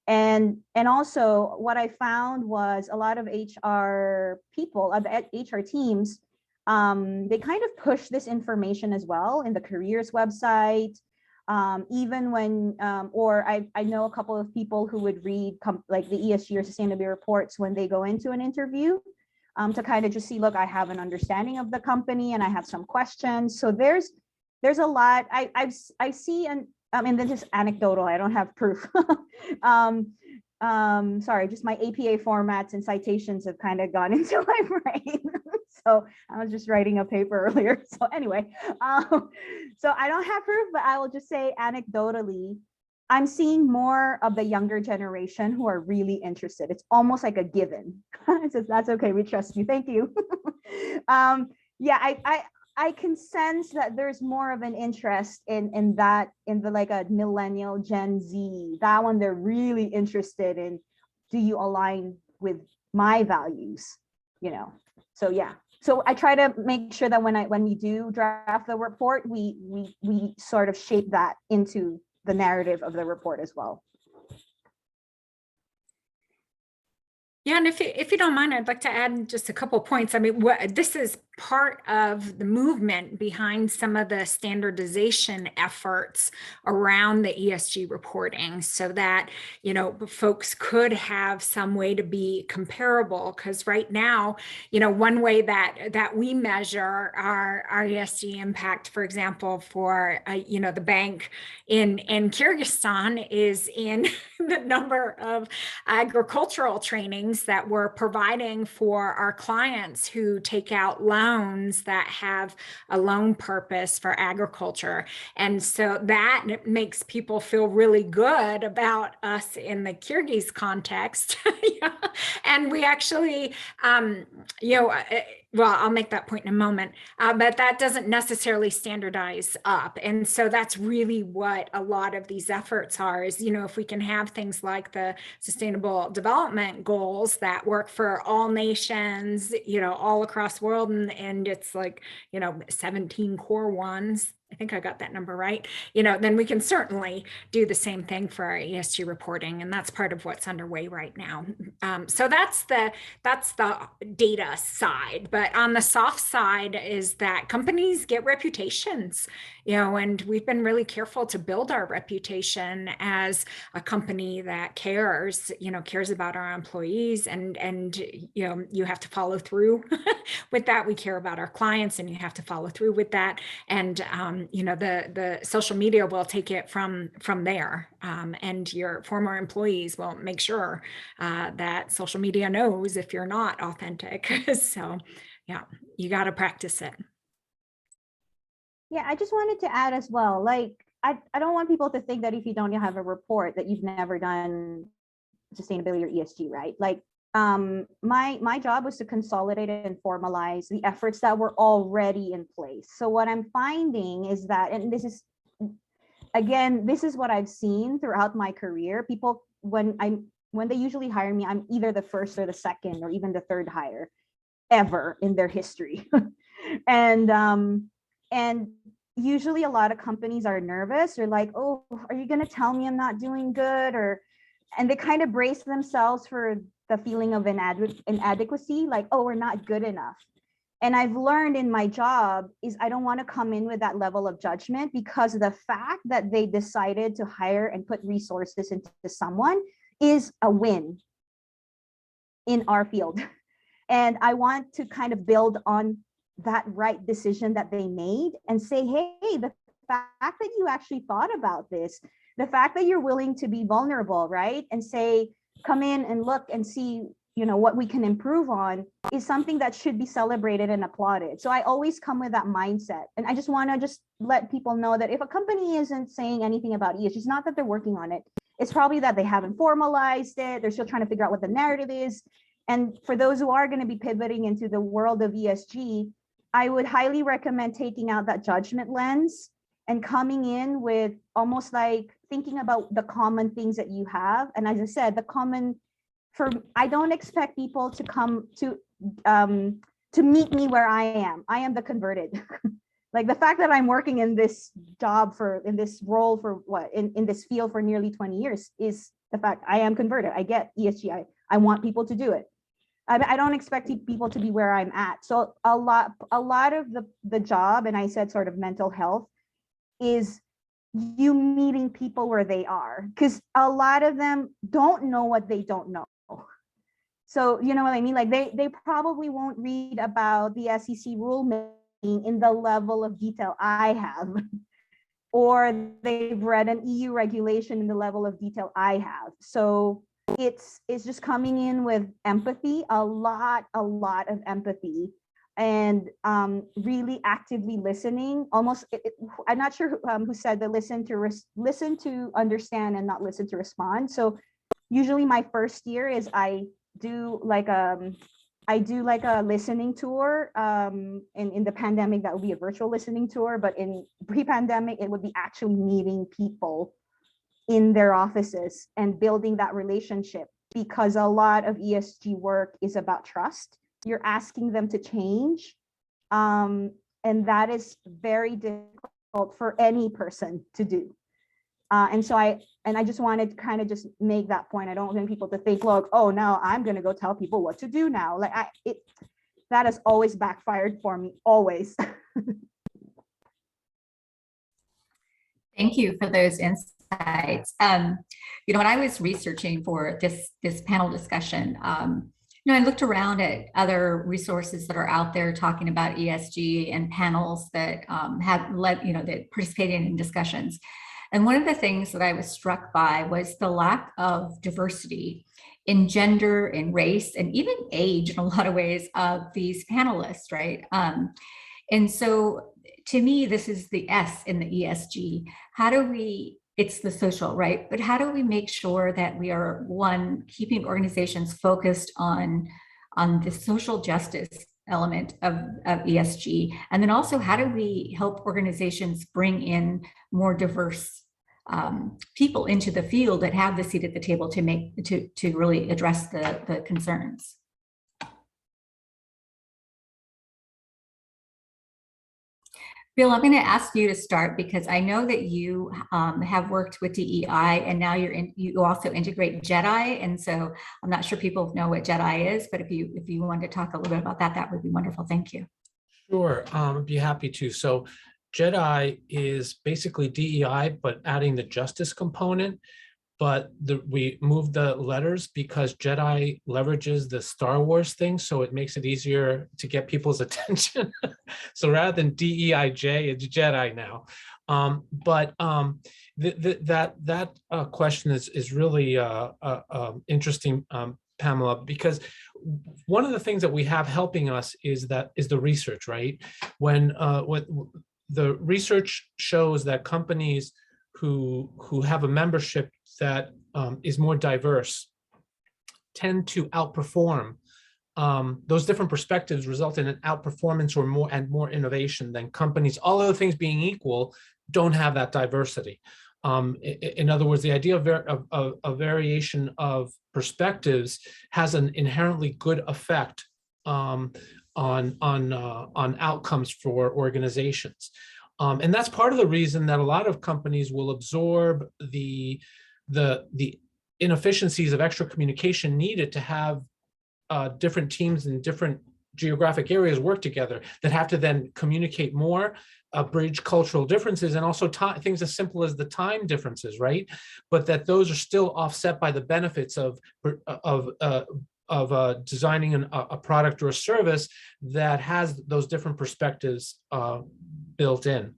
And also, what I found was a lot of HR people, the HR teams, They kind of push this information as well in the careers website. Even when, or I know a couple of people who would read like the ESG or sustainability reports when they go into an interview, to kind of just see, look, I have an understanding of the company and I have some questions. So there's a lot I see, and this is anecdotal, I don't have proof. Sorry, just my APA formats and citations have kind of gone into my brain. So I was just writing a paper earlier. So anyway, so I don't have proof, but I will just say anecdotally, I'm seeing more of the younger generation who are really interested. It's almost like a given. It says, that's okay, we trust you, thank you. Yeah, I can sense that there's more of an interest in that, in the like a millennial Gen Z, that one they're really interested in. Do you align with my values? You know, so yeah. So I try to make sure that when we do draft the report, we sort of shape that into the narrative of the report as well. Yeah, and if you don't mind, I'd like to add just a couple points. I mean, this is part of the movement behind some of the standardization efforts around the ESG reporting, so that, you know, folks could have some way to be comparable. Because right now, you know, one way that we measure our ESG impact, for example, for you know, the bank in Kyrgyzstan, is in the number of agricultural trainings that we're providing for our clients who take out loans that have a loan purpose for agriculture. And so that makes people feel really good about us in the Kyrgyz context. And we actually, you know, well, I'll make that point in a moment, but that doesn't necessarily standardize up. And so that's really what a lot of these efforts are, is, you know, if we can have things like the Sustainable Development Goals that work for all nations, you know, all across the world, and it's like, you know, 17 core ones. I think I got that number right. You know, then we can certainly do the same thing for our ESG reporting, and that's part of what's underway right now. So that's the data side. But on the soft side is that companies get reputations, you know, and we've been really careful to build our reputation as a company that cares, you know, cares about our employees, and you know, you have to follow through with that. We care about our clients, and you have to follow through with that. And you know, the social media will take it from there, and your former employees will make sure that social media knows if you're not authentic. So yeah, you got to practice it. Yeah, I just wanted to add as well, like, I don't want people to think that if you don't have a report that you've never done sustainability or ESG, right? Like, my job was to consolidate and formalize the efforts that were already in place. So what I'm finding is that, and this is, again, this is what I've seen throughout my career. People, when they usually hire me, I'm either the first or the second or even the third hire ever in their history. And usually a lot of companies are nervous. They're like, oh, are you going to tell me I'm not doing good? And they kind of brace themselves for the feeling of inadequacy, like, oh, we're not good enough. And I've learned in my job is I don't want to come in with that level of judgment, because the fact that they decided to hire and put resources into someone is a win in our field. And I want to kind of build on that right decision that they made and say, hey, the fact that you actually thought about this, the fact that you're willing to be vulnerable, right? And say, come in and look and see, you know, what we can improve on, is something that should be celebrated and applauded. So I always come with that mindset. And I just want to just let people know that if a company isn't saying anything about ESG, it's not that they're working on it. It's probably that they haven't formalized it. They're still trying to figure out what the narrative is. And for those who are going to be pivoting into the world of ESG, I would highly recommend taking out that judgment lens and coming in with almost like thinking about the common things that you have. And as I said, I don't expect people to come to meet me where I am. I am the converted. Like, the fact that I'm working in this job in this role for in this field for nearly 20 years is the fact I am converted. I get ESG. I want people to do it. I don't expect people to be where I'm at. So a lot of the job, and I said sort of mental health, is you meeting people where they are, because a lot of them don't know what they don't know. So you know what I mean? Like they probably won't read about the SEC rulemaking in the level of detail I have, or they've read an EU regulation in the level of detail I have. So it's just coming in with empathy, a lot of empathy, and really actively listening. Almost, I'm not sure who said that listen to understand and not listen to respond. So usually my first year is I do like a listening tour. In the pandemic, that would be a virtual listening tour, but in pre-pandemic, it would be actually meeting people in their offices and building that relationship, because a lot of ESG work is about trust. You're asking them to change. And that is very difficult for any person to do. And so I just wanted to kind of just make that point. I don't want people to think, look, oh, now I'm going to go tell people what to do now. Like that has always backfired for me, always. Thank you for those insights. You know, when I was researching for this panel discussion, you know, I looked around at other resources that are out there talking about ESG and panels that have led, you know, that participated in discussions. And one of the things that I was struck by was the lack of diversity in gender, in race, and even age in a lot of ways of these panelists, right? And so to me, this is the S in the ESG. How do we, it's the social, right? But how do we make sure that we are, one, keeping organizations focused on the social justice element of ESG? And then also, how do we help organizations bring in more diverse people into the field that have the seat at the table to really address the concerns? Bill, I'm going to ask you to start, because I know that you have worked with DEI, and now you also integrate JEDI, and so I'm not sure people know what JEDI is, but if you wanted to talk a little bit about that, that would be wonderful. Thank you. Sure, I'd be happy to. So JEDI is basically DEI, but adding the justice component. But we moved the letters because JEDI leverages the Star Wars thing, so it makes it easier to get people's attention. So rather than DEIJ, it's JEDI now. That question is really interesting, Pamela, because one of the things that we have helping us is the research, right? When the research shows that companies who have a membership that is more diverse tend to outperform. Those different perspectives result in an outperformance or more innovation than companies, all other things being equal, don't have that diversity. In other words, the idea of a variation of perspectives has an inherently good effect on outcomes for organizations. And that's part of the reason that a lot of companies will absorb the inefficiencies of extra communication needed to have different teams in different geographic areas work together, that have to then communicate more, bridge cultural differences, and also things as simple as the time differences, right? But that those are still offset by the benefits of designing a product or a service that has those different perspectives built in.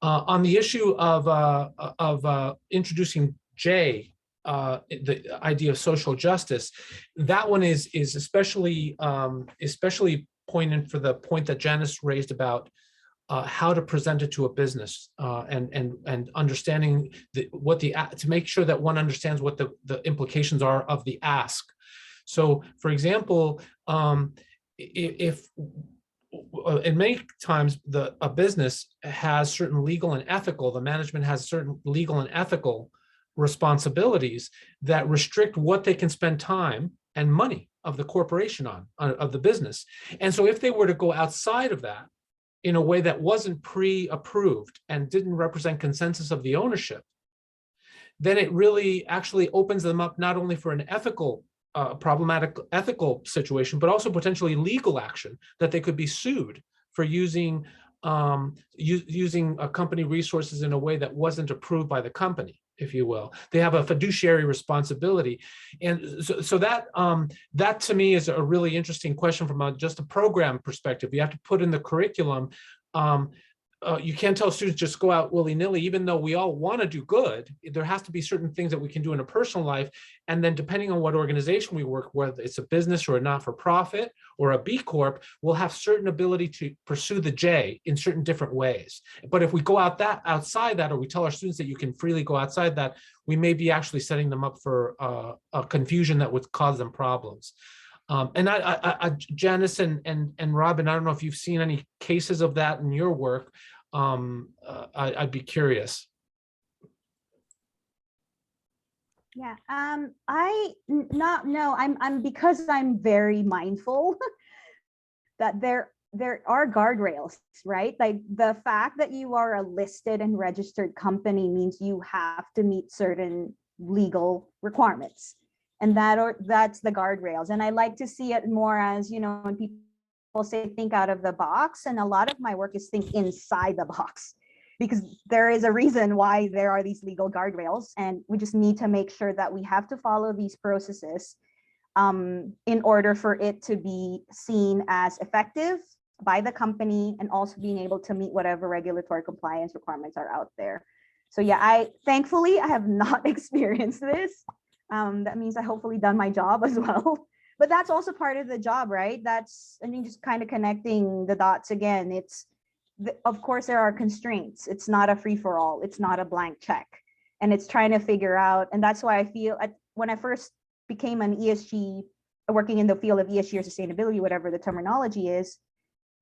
On the issue of introducing J, the idea of social justice, that one is especially poignant for the point that Janice raised about how to present it to a business, and understanding to make sure that one understands what the implications are of the ask. So, for example, if and many times a business has certain legal and ethical, the management has certain legal and ethical responsibilities that restrict what they can spend time and money of the corporation on of the business. And so if they were to go outside of that in a way that wasn't pre-approved and didn't represent consensus of the ownership, then it really actually opens them up not only for an ethical problematic ethical situation, but also potentially legal action, that they could be sued for using using company resources in a way that wasn't approved by the company, if you will. They have a fiduciary responsibility. And so that that to me is a really interesting question from just a program perspective. You have to put in the curriculum. You can't tell students just go out willy-nilly, even though we all want to do good. There has to be certain things that we can do in a personal life. And then depending on what organization we work, whether it's a business or a not-for-profit or a B Corp, we'll have certain ability to pursue the J in certain different ways. But if we go outside that, or we tell our students that you can freely go outside that, we may be actually setting them up for a confusion that would cause them problems. And Janice and Robin, I don't know if you've seen any cases of that in your work. I'd be curious. Yeah, I'm because I'm very mindful that there are guardrails, right? Like the fact that you are a listed and registered company means you have to meet certain legal requirements. And that's the guardrails. And I like to see it more as, when people say think out of the box, and a lot of my work is think inside the box, because there is a reason why there are these legal guardrails, and we just need to make sure that we have to follow these processes in order for it to be seen as effective by the company, and also being able to meet whatever regulatory compliance requirements are out there. So yeah, thankfully I have not experienced this. That means I hopefully done my job as well. But that's also part of the job, right? Just kind of connecting the dots again. Of course, there are constraints. It's not a free for all. It's not a blank check. And it's trying to figure out. And that's why I feel when I first became an ESG, working in the field of ESG or sustainability, whatever the terminology is,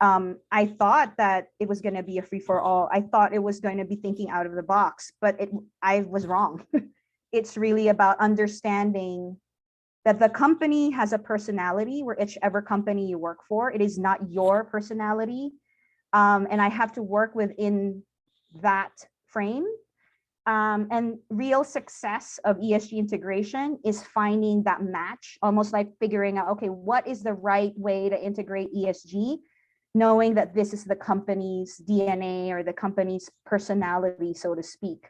I thought that it was going to be a free for all. I thought it was going to be thinking out of the box, but I was wrong. It's really about understanding that the company has a personality, whichever company you work for, it is not your personality. And I have to work within that frame. And real success of ESG integration is finding that match, almost like figuring out, okay, what is the right way to integrate ESG, knowing that this is the company's DNA or the company's personality, so to speak.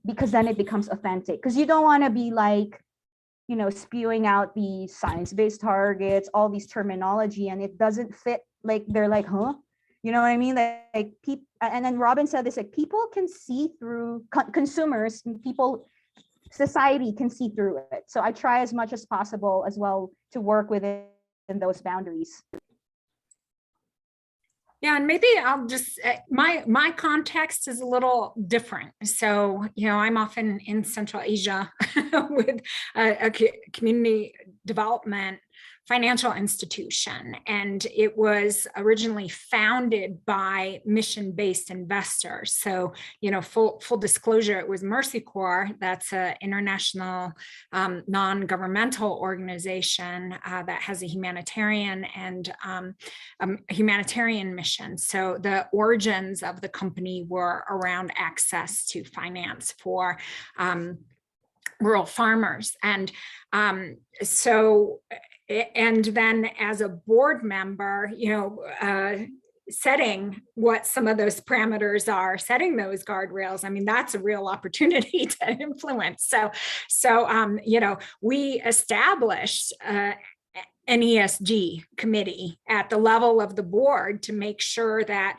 Because then it becomes authentic, because you don't want to be like, spewing out the science-based targets, all these terminology, and it doesn't fit. Like they're like, huh? You know what I mean? Like people, and then Robin said this, like people can see through, consumers, people, society can see through it. So I try as much as possible as well to work within those boundaries. Yeah, and maybe I'll just, my context is a little different. So, I'm often in Central Asia with a community development financial institution, and it was originally founded by mission-based investors. So, full disclosure, it was Mercy Corps. That's an international non-governmental organization that has a humanitarian and humanitarian mission. So the origins of the company were around access to finance for rural farmers. And and then as a board member, setting what some of those parameters are, setting those guardrails, I mean, that's a real opportunity to influence. So we established an ESG committee at the level of the board to make sure that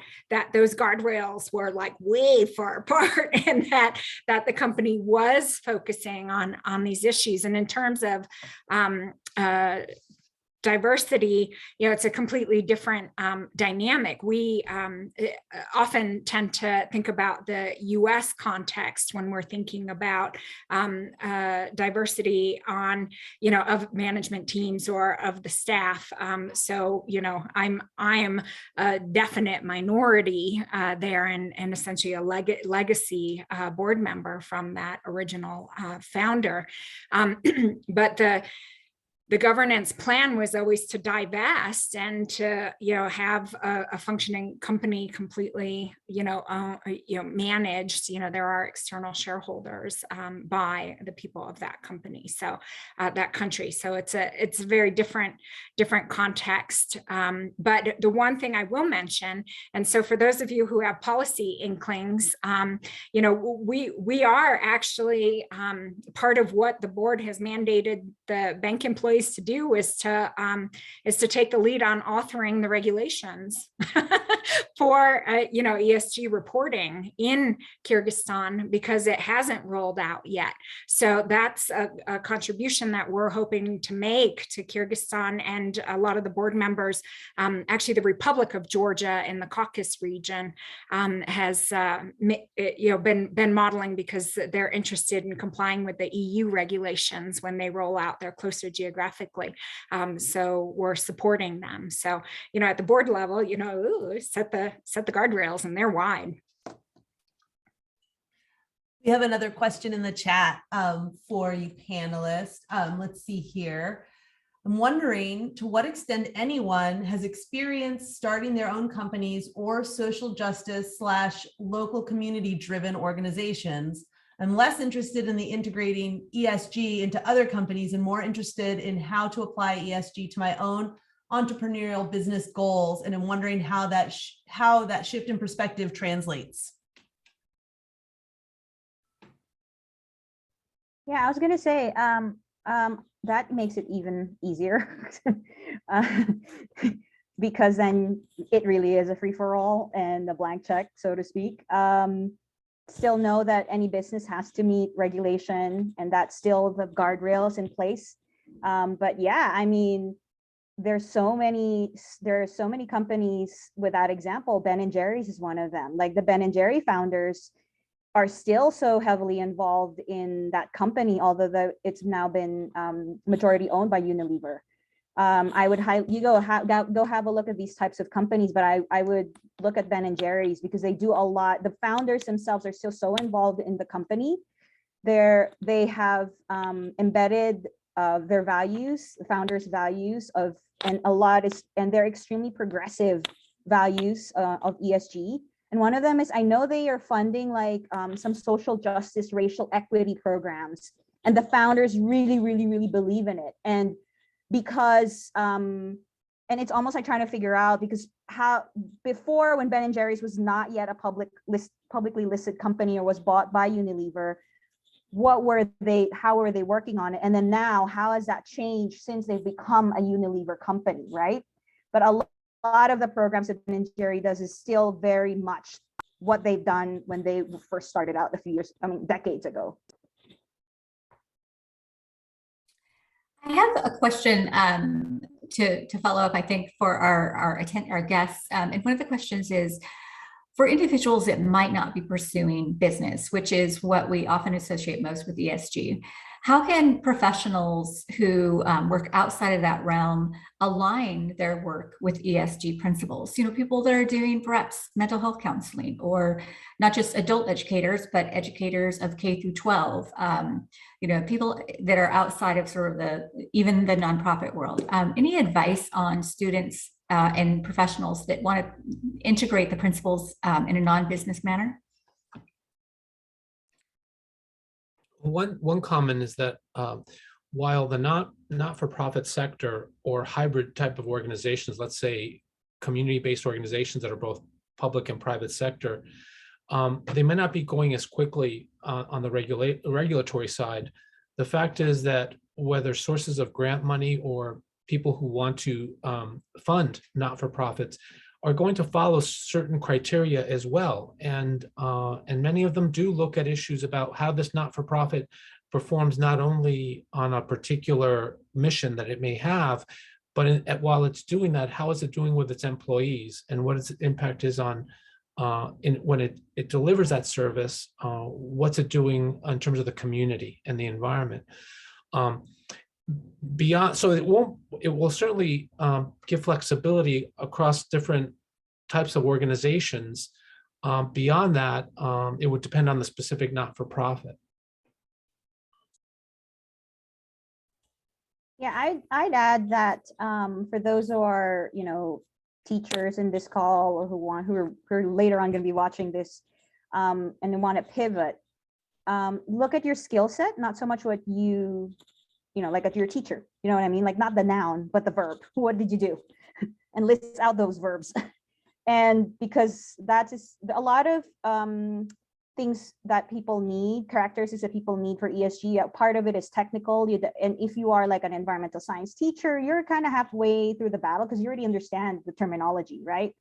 those guardrails were like way far apart, and that the company was focusing on these issues. And in terms of diversity, it's a completely different dynamic. We often tend to think about the US context when we're thinking about diversity on, of management teams or of the staff. So, I am a definite minority there, and essentially a legacy board member from that original founder. But the governance plan was always to divest and to, have a functioning company completely, managed. There are external shareholders by the people of that company, so that country. So it's a very different context. But the one thing I will mention, and so for those of you who have policy inklings, we are actually part of what the board has mandated the bank employees to do is to take the lead on authoring the regulations for ESG reporting in Kyrgyzstan, because it hasn't rolled out yet. So that's a contribution that we're hoping to make to Kyrgyzstan, and a lot of the board members, actually the Republic of Georgia in the Caucasus region, has been modeling, because they're interested in complying with the EU regulations when they roll out. They're closer geographically. So we're supporting them. So, at the board level, set the guardrails, and they're wide. We have another question in the chat for you panelists. Let's see here. I'm wondering to what extent anyone has experienced starting their own companies or social justice / local community driven organizations. I'm less interested in the integrating ESG into other companies and more interested in how to apply ESG to my own entrepreneurial business goals. And I'm wondering how that shift in perspective translates. Yeah, I was going to say, that makes it even easier because then it really is a free for all and a blank check, so to speak. Still know that any business has to meet regulation, and that's still the guardrails in place. But yeah, I mean, there are so many companies with that example. Ben & Jerry's is one of them. Like the Ben & Jerry founders are still so heavily involved in that company, although it's now been majority owned by Unilever. I would go have a look at these types of companies, but I would look at Ben & Jerry's because they do a lot. The founders themselves are still so involved in the company. They have embedded their values, the founders' values and they're extremely progressive values of ESG. And one of them is, I know they are funding like some social justice, racial equity programs, and the founders really, really, really believe in it. And because, and it's almost like trying to figure out, because before, when Ben & Jerry's was not yet a publicly listed company or was bought by Unilever, how were they working on it? And then now, how has that changed since they've become a Unilever company, right? But a lot of the programs that Ben & Jerry does is still very much what they've done when they first started out decades ago. I have a question to follow up, I think, for our guests. And one of the questions is, for individuals that might not be pursuing business, which is what we often associate most with ESG, how can professionals who work outside of that realm align their work with ESG principles? People that are doing perhaps mental health counseling, or not just adult educators, but educators of K through 12. People that are outside of sort of even the nonprofit world. Any advice on students and professionals that want to integrate the principles in a non-business manner? One comment is that while the not-for-profit sector or hybrid type of organizations, let's say community-based organizations that are both public and private sector, they may not be going as quickly on the regulatory side. The fact is that whether sources of grant money or people who want to fund not-for-profits are going to follow certain criteria as well. And many of them do look at issues about how this not-for-profit performs not only on a particular mission that it may have, but while it's doing that, how is it doing with its employees, and what its impact is on when it delivers that service, what's it doing in terms of the community and the environment. Beyond, so it will certainly give flexibility across different types of organizations. Beyond that, it would depend on the specific not-for-profit. Yeah, I'd add that for those who are, teachers in this call or who are later on going to be watching this and want to pivot, look at your skill set, not so much what like at your teacher, you know what I mean? Like not the noun, but the verb. What did you do? And list out those verbs. And because that is a lot of things that people need, characteristics that people need for ESG. Part of it is technical. And if you are like an environmental science teacher, you're kind of halfway through the battle because you already understand the terminology, right?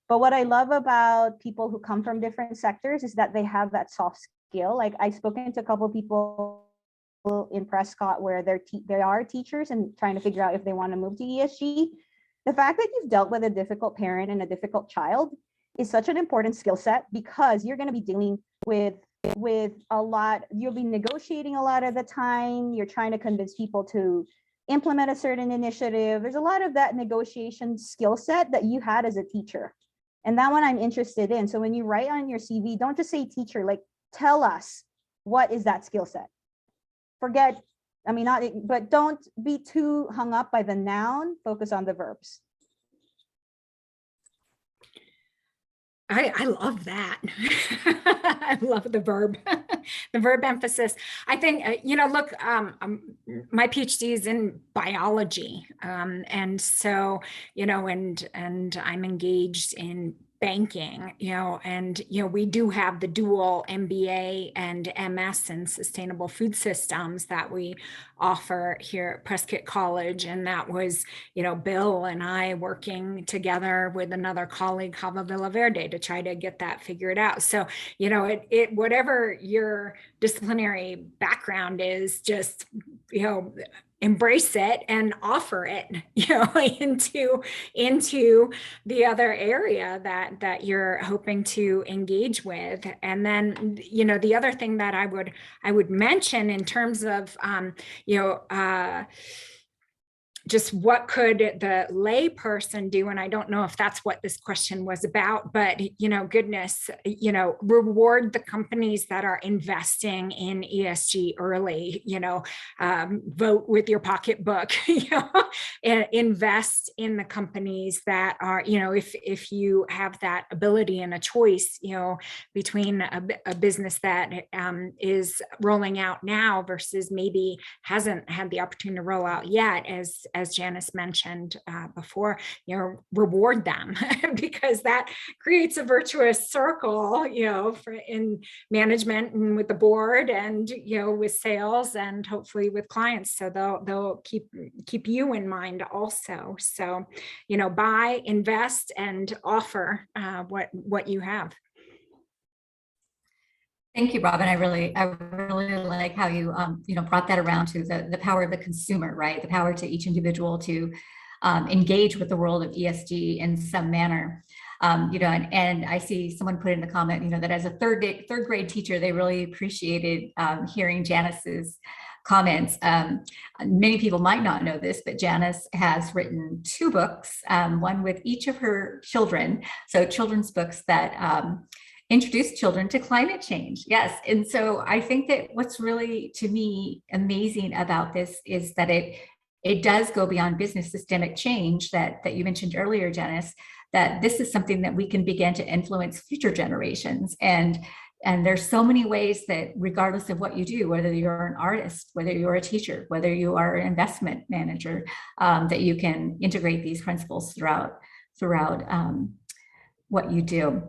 But what I love about people who come from different sectors is that they have that soft skill. Like I've spoken to a couple of people in Prescott where they are teachers and trying to figure out if they want to move to ESG. The fact that you've dealt with a difficult parent and a difficult child is such an important skill set because you're going to be dealing with a lot. You'll be negotiating a lot of the time. You're trying to convince people to implement a certain initiative. There's a lot of that negotiation skill set that you had as a teacher. And that one I'm interested in. So when you write on your CV, don't just say teacher, like tell us what is that skill set. But don't be too hung up by the noun, focus on the verbs. I love that. I love the verb, the verb emphasis. I think, look, my PhD is in biology. And so, and I'm engaged in banking, and, we do have the dual M.B.A. and MS in sustainable food systems that we offer here at Prescott College. And that was, Bill and I working together with another colleague, Hava Villaverde, to try to get that figured out. So, whatever your disciplinary background is, just, embrace it and offer it, into the other area that you're hoping to engage with. And then, the other thing that I would mention in terms of, just what could the lay person do? And I don't know if that's what this question was about, but, goodness, reward the companies that are investing in ESG early, vote with your pocketbook, and invest in the companies that are, if you have that ability and a choice, between a business that is rolling out now versus maybe hasn't had the opportunity to roll out yet, as Janice mentioned before, reward them because that creates a virtuous circle, in management and with the board and, with sales and hopefully with clients. So they'll keep you in mind also. So, buy, invest, and offer what you have. Thank you, Robin. I really like how you, brought that around to the power of the consumer, right? The power to each individual to engage with the world of ESG in some manner. And I see someone put in the comment, that as a third grade teacher, they really appreciated hearing Janice's comments. Many people might not know this, but Janice has written 2 books, one with each of her children. So children's books that introduce children to climate change. Yes. And so I think that what's really, to me, amazing about this is that it does go beyond business systemic change that you mentioned earlier, Janice, that this is something that we can begin to influence future generations. And there's so many ways that regardless of what you do, whether you're an artist, whether you're a teacher, whether you are an investment manager, that you can integrate these principles throughout what you do.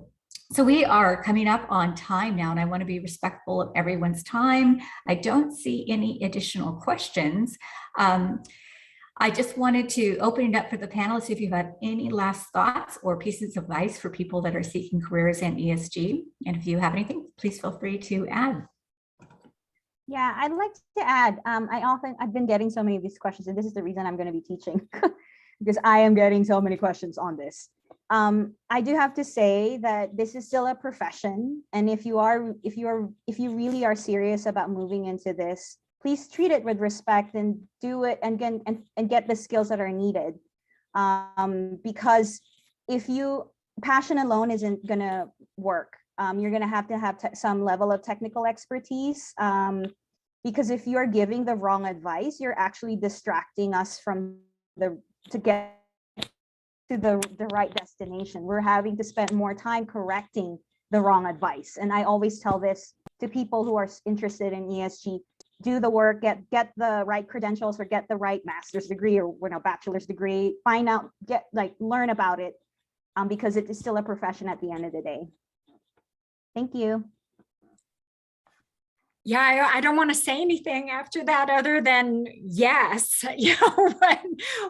So we are coming up on time now, and I want to be respectful of everyone's time. I don't see any additional questions. I just wanted to open it up for the panelists if you have any last thoughts or pieces of advice for people that are seeking careers in ESG. And if you have anything, please feel free to add. Yeah, I'd like to add, I've been getting so many of these questions, and this is the reason I'm going to be teaching because I am getting so many questions on this. I do have to say that this is still a profession, and if you really are serious about moving into this, please treat it with respect and do it and get the skills that are needed. Because passion alone isn't gonna work. You're gonna have to have some level of technical expertise. because if you're giving the wrong advice, you're actually distracting us from to get to the right destination. We're having to spend more time correcting the wrong advice. And I always tell this to people who are interested in ESG: do the work, get the right credentials, or get the right master's degree or bachelor's degree, find out, learn about it, because it is still a profession at the end of the day. Thank you. Yeah, I don't want to say anything after that other than yes,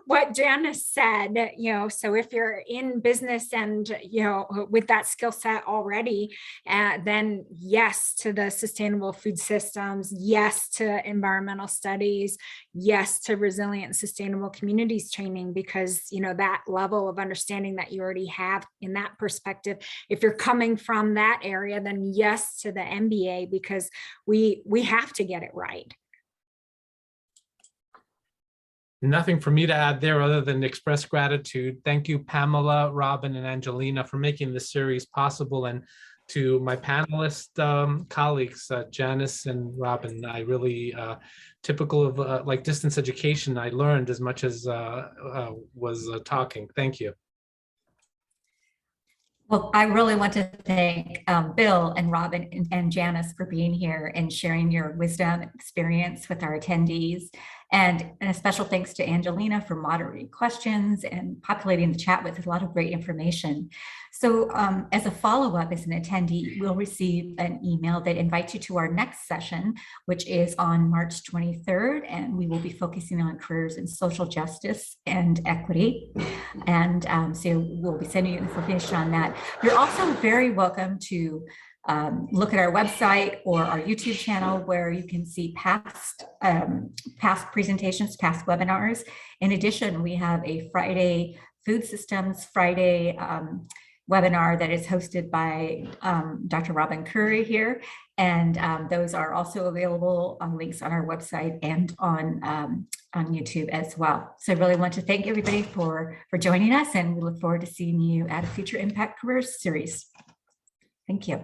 what Janice said, so if you're in business and, with that skill set already, then yes to the sustainable food systems, yes to environmental studies, yes to resilient and sustainable communities training, because, that level of understanding that you already have in that perspective, if you're coming from that area, then yes to the M.B.A, because we have to get it right. Nothing for me to add there other than express gratitude. Thank you, Pamela, Robin, and Angelina, for making this series possible. And to my panelist colleagues, Janice and Robin, I really, typical of like distance education, I learned as much as was talking. Thank you. Well, I really want to thank Bill and Robin and Janice for being here and sharing your wisdom and experience with our attendees. And a special thanks to Angelina for moderating questions and populating the chat with a lot of great information. So as a follow-up, as an attendee, we'll receive an email that invites you to our next session, which is on March 23rd, and we will be focusing on careers in social justice and equity. And so we'll be sending you information on that. You're also very welcome to look at our website or our YouTube channel, where you can see past presentations, past webinars. In addition, we have a Friday Food Systems Friday webinar that is hosted by Dr. Robin Currey here. And those are also available on links on our website and on YouTube as well. So I really want to thank everybody for joining us, and we look forward to seeing you at a future Impact Careers series. Thank you.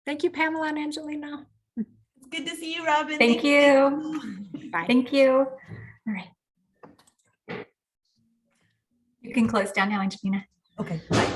Thank you, Pamela and Angelina. It's good to see you, Robin. Thank you. Bye. Thank you. All right. You can close down now, Angelina. Okay. Bye.